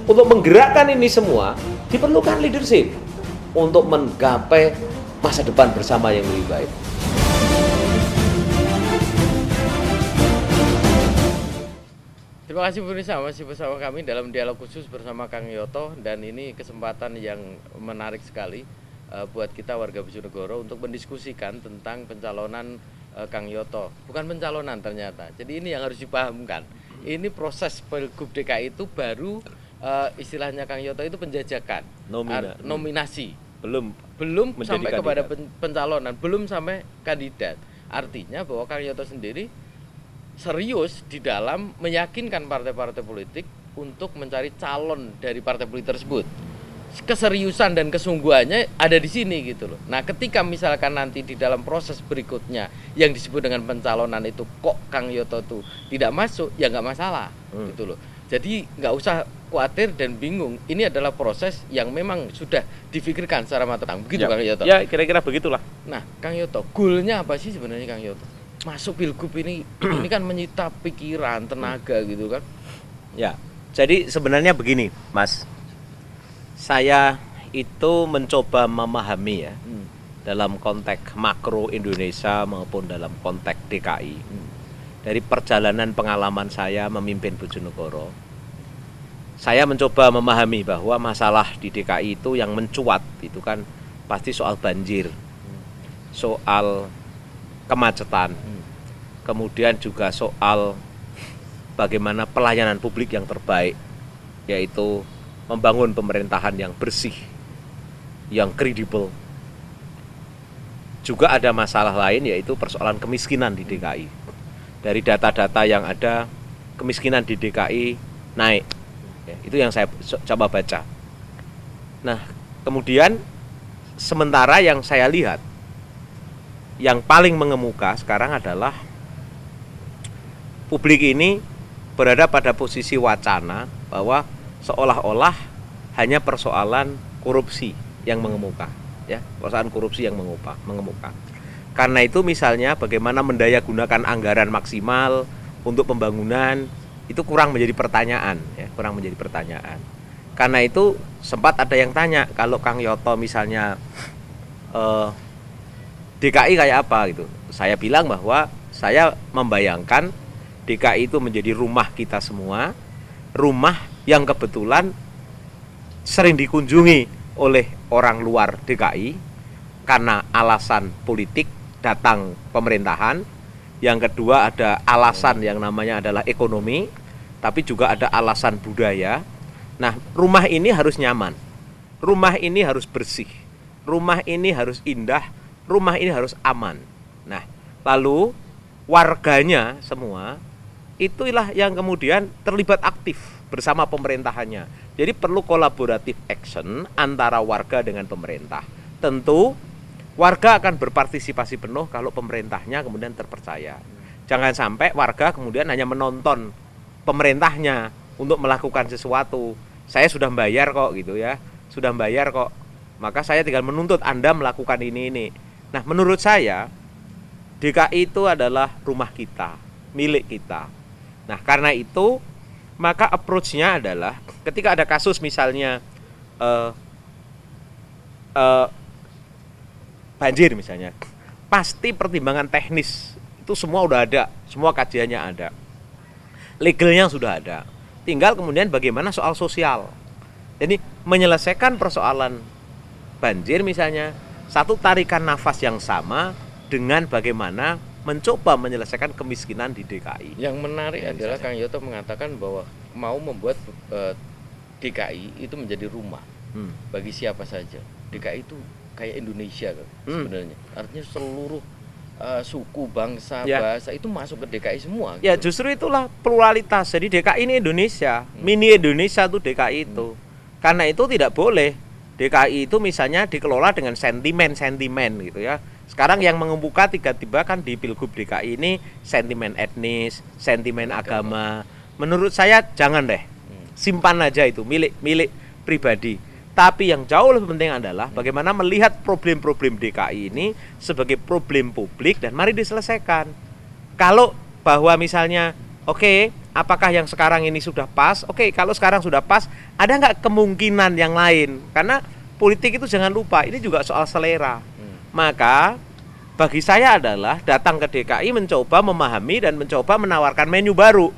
Untuk menggerakkan ini semua diperlukan leadership untuk menggapai masa depan bersama yang lebih baik. Terima kasih pemirsa, masih bersama kami dalam dialog khusus bersama Kang Yoto, dan ini kesempatan yang menarik sekali buat kita warga Bojonegoro untuk mendiskusikan tentang pencalonan Kang Yoto. Bukan pencalonan ternyata, jadi ini yang harus dipahamkan. Ini proses Pilgub DKI itu baru istilahnya Kang Yoto itu penjajakan, nominasi. Belum sampai kepada pencalonan, belum sampai kandidat. Artinya bahwa Kang Yoto sendiri serius di dalam meyakinkan partai-partai politik untuk mencari calon dari partai politik tersebut. Keseriusan dan kesungguhannya ada di sini gitu loh. Nah, ketika misalkan nanti di dalam proses berikutnya yang disebut dengan pencalonan itu kok Kang Yoto tuh tidak masuk, ya nggak masalah gitu loh. Jadi nggak usah khawatir dan bingung. Ini adalah proses yang memang sudah difikirkan secara matang. Begitu ya, Kang Yoto? Ya, kira-kira begitulah. Nah, Kang Yoto, goalnya apa sih sebenarnya Kang Yoto? Masuk Pilgub ini kan menyita pikiran, tenaga gitu kan. Ya, jadi sebenarnya begini, Mas. Saya itu mencoba memahami ya, dalam konteks makro Indonesia maupun dalam konteks DKI. Dari perjalanan pengalaman saya memimpin Bojonegoro, saya mencoba memahami bahwa masalah di DKI itu yang mencuat itu kan pasti soal banjir, soal kemacetan, kemudian juga soal bagaimana pelayanan publik yang terbaik, yaitu membangun pemerintahan yang bersih, yang kredibel. Juga ada masalah lain, yaitu persoalan kemiskinan di DKI. Dari data-data yang ada, kemiskinan di DKI naik. Ya, itu yang saya coba baca. Nah, kemudian sementara yang saya lihat, yang paling mengemuka sekarang adalah publik ini berada pada posisi wacana bahwa seolah-olah hanya persoalan korupsi yang mengemuka, ya, persoalan korupsi yang mengemuka. Karena itu misalnya bagaimana mendayagunakan anggaran maksimal untuk pembangunan itu kurang menjadi pertanyaan, ya, kurang menjadi pertanyaan. Karena itu sempat ada yang tanya, kalau Kang Yoto misalnya DKI kayak apa gitu. Saya bilang bahwa saya membayangkan DKI itu menjadi rumah kita semua, rumah yang kebetulan sering dikunjungi oleh orang luar DKI karena alasan politik datang pemerintahan. Yang kedua ada alasan yang namanya adalah ekonomi, tapi juga ada alasan budaya. Nah, rumah ini harus nyaman, rumah ini harus bersih, rumah ini harus indah, rumah ini harus aman. Nah, lalu warganya semua itulah yang kemudian terlibat aktif bersama pemerintahannya. Jadi perlu kolaboratif action antara warga dengan pemerintah. Tentu warga akan berpartisipasi penuh kalau pemerintahnya kemudian terpercaya. Jangan sampai warga kemudian hanya menonton pemerintahnya untuk melakukan sesuatu. Saya sudah bayar kok gitu ya, sudah bayar kok, maka saya tinggal menuntut Anda melakukan ini. Nah, menurut saya DKI itu adalah rumah kita, milik kita. Nah, karena itu maka approach-nya adalah ketika ada kasus misalnya banjir misalnya, pasti pertimbangan teknis itu semua udah ada, semua kajiannya ada, legalnya sudah ada. Tinggal kemudian bagaimana soal sosial. Jadi menyelesaikan persoalan banjir misalnya, satu tarikan nafas yang sama dengan bagaimana mencoba menyelesaikan kemiskinan di DKI. Yang menarik adalah Kang Yoto mengatakan bahwa mau membuat DKI itu menjadi rumah bagi siapa saja. DKI itu kayak Indonesia kan sebenarnya. Artinya seluruh suku, bangsa, bahasa itu masuk ke DKI semua. Ya, gitu. Justru itulah pluralitas. Jadi DKI ini Indonesia, mini Indonesia tuh DKI itu. Karena itu tidak boleh DKI itu misalnya dikelola dengan sentimen gitu ya. Sekarang yang mengemuka tiba-tiba kan di Pilgub DKI ini sentimen etnis, sentimen agama. Menurut saya jangan deh, simpan aja itu milik pribadi. Tapi yang jauh lebih penting adalah bagaimana melihat problem-problem DKI ini sebagai problem publik dan mari diselesaikan. Kalau bahwa misalnya, oke, apakah yang sekarang ini sudah pas? Oke, kalau sekarang sudah pas, ada nggak kemungkinan yang lain? Karena politik itu jangan lupa, ini juga soal selera. Maka bagi saya adalah datang ke DKI mencoba memahami dan mencoba menawarkan menu baru.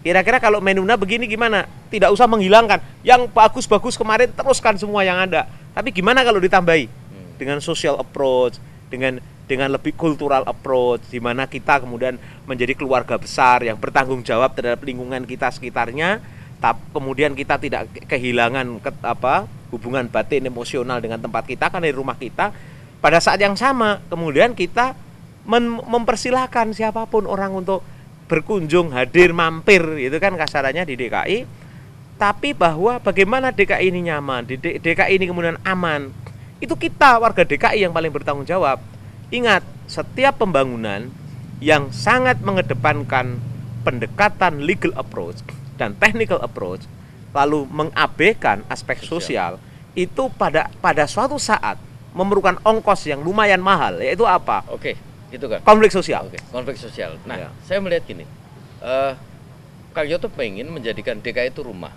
Kira-kira kalau menunya begini gimana? Tidak usah menghilangkan. Yang bagus-bagus kemarin teruskan semua yang ada. Tapi gimana kalau ditambahi? Dengan social approach, dengan lebih cultural approach, di mana kita kemudian menjadi keluarga besar yang bertanggung jawab terhadap lingkungan kita sekitarnya, kemudian kita tidak kehilangan hubungan batin emosional dengan tempat kita kan dari rumah kita. Pada saat yang sama kemudian kita mempersilahkan siapapun orang untuk berkunjung, hadir, mampir, itu kan kasarannya di DKI. Tapi bahwa bagaimana DKI ini nyaman, DKI ini kemudian aman, itu kita warga DKI yang paling bertanggung jawab. Ingat, setiap pembangunan yang sangat mengedepankan pendekatan legal approach dan technical approach, lalu mengabaikan aspek sosial, itu pada suatu saat memerlukan ongkos yang lumayan mahal, yaitu apa? Oke, itu kan konflik sosial. Oke, konflik sosial. Nah, Ya. saya melihat gini, Kang Yoto pengen menjadikan DKI itu rumah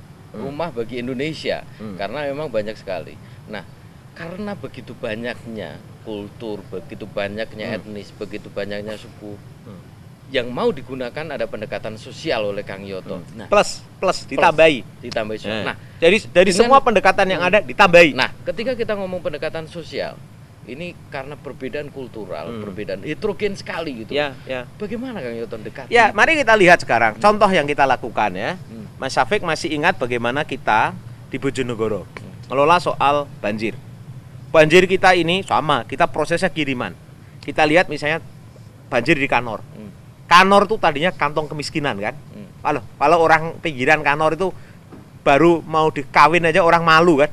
bagi Indonesia, karena memang banyak sekali. Nah, karena begitu banyaknya kultur, begitu banyaknya etnis, begitu banyaknya suku, yang mau digunakan ada pendekatan sosial oleh Kang Yoto. Nah, Plus ditambahi. Ditambahi sosial. Nah, dari dengan- semua pendekatan yang ada ditambahi. Nah, ketika kita ngomong pendekatan sosial, ini karena perbedaan kultural, perbedaan heterogen sekali gitu. Ya. Bagaimana Kang Yoto dekati? Ya, mari kita lihat sekarang contoh yang kita lakukan ya. Mas Syafiq masih ingat bagaimana kita di Bojonegoro ngelola soal banjir. Banjir kita ini sama, kita prosesnya kiriman. Kita lihat misalnya banjir di Kanor. Kanor tuh tadinya kantong kemiskinan kan. Kalau orang pinggiran Kanor itu baru mau dikawin aja orang malu kan.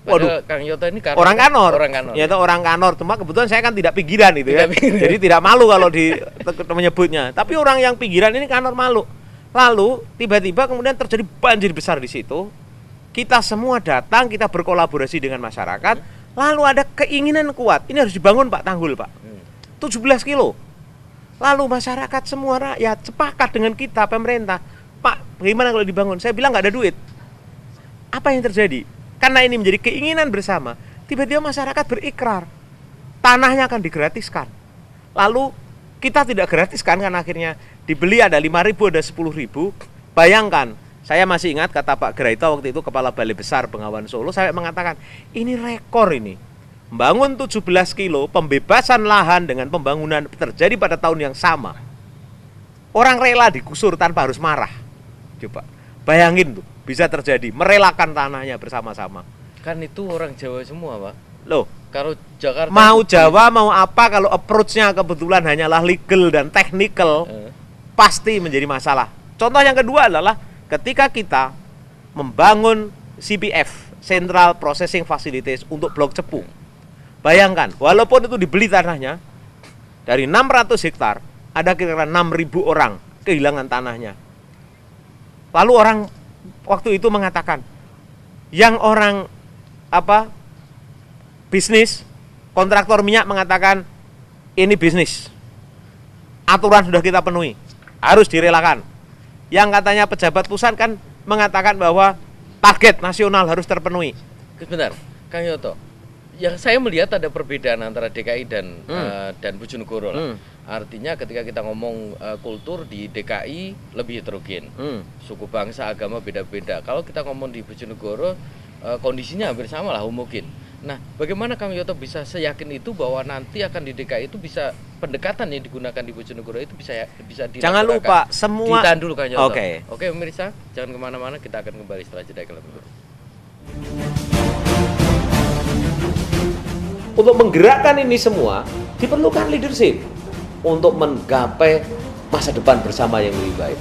Waduh, Kang Yoto ini orang Kanor. Ya. Ya, orang Kanor. Cuma kebetulan saya kan tidak pinggiran itu ya. Tidak pinggiran. Jadi tidak malu kalau menyebutnya. Tapi orang yang pinggiran ini Kanor malu. Lalu tiba-tiba kemudian terjadi banjir besar di situ. Kita semua datang, kita berkolaborasi dengan masyarakat. Lalu ada keinginan kuat. Ini harus dibangun Pak Tanggul, Pak. 17 kilo. Lalu masyarakat semua rakyat sepakat dengan kita pemerintah. Pak, bagaimana kalau dibangun? Saya bilang nggak ada duit. Apa yang terjadi? Karena ini menjadi keinginan bersama, tiba-tiba masyarakat berikrar tanahnya akan digratiskan. Lalu kita tidak gratiskan kan, akhirnya dibeli ada 5.000, ada 10.000. Bayangkan, saya masih ingat kata Pak Graito waktu itu Kepala Balai Besar Bengawan Solo, saya mengatakan ini rekor ini. Membangun 17 kilo, pembebasan lahan dengan pembangunan terjadi pada tahun yang sama. Orang rela digusur tanpa harus marah. Coba bayangin tuh, bisa terjadi, merelakan tanahnya bersama-sama. Kan itu orang Jawa semua, Pak. Loh, Kalau Jakarta mau Jawa mau apa, kalau approach-nya kebetulan hanyalah legal dan technical, pasti menjadi masalah. Contoh yang kedua adalah ketika kita membangun CPF, Central Processing Facilities, untuk Blok Cepu. Bayangkan, walaupun itu dibeli tanahnya dari 600 hektar, ada kira-kira 6.000 orang kehilangan tanahnya. Lalu orang waktu itu mengatakan, yang orang bisnis, kontraktor minyak mengatakan ini bisnis, aturan sudah kita penuhi, harus direlakan. Yang katanya pejabat pusat kan mengatakan bahwa target nasional harus terpenuhi. Sebentar, Kang Yoto, yang saya melihat ada perbedaan antara DKI dan Bojonegoro lah. Artinya ketika kita ngomong kultur di DKI lebih heterogen, suku bangsa agama beda-beda. Kalau kita ngomong di Bojonegoro kondisinya hampir sama lah, homogen. Nah, bagaimana Kang Yoto bisa seyakin itu bahwa nanti akan di DKI itu bisa pendekatan yang digunakan di Bojonegoro itu bisa dilakukan? Jangan lupa semua. Ditahan dulu Kang Yoto. Oke, pemirsa, jangan kemana-mana, kita akan kembali setelah jeda iklan berikut. Untuk menggerakkan ini semua diperlukan leadership untuk menggapai masa depan bersama yang lebih baik.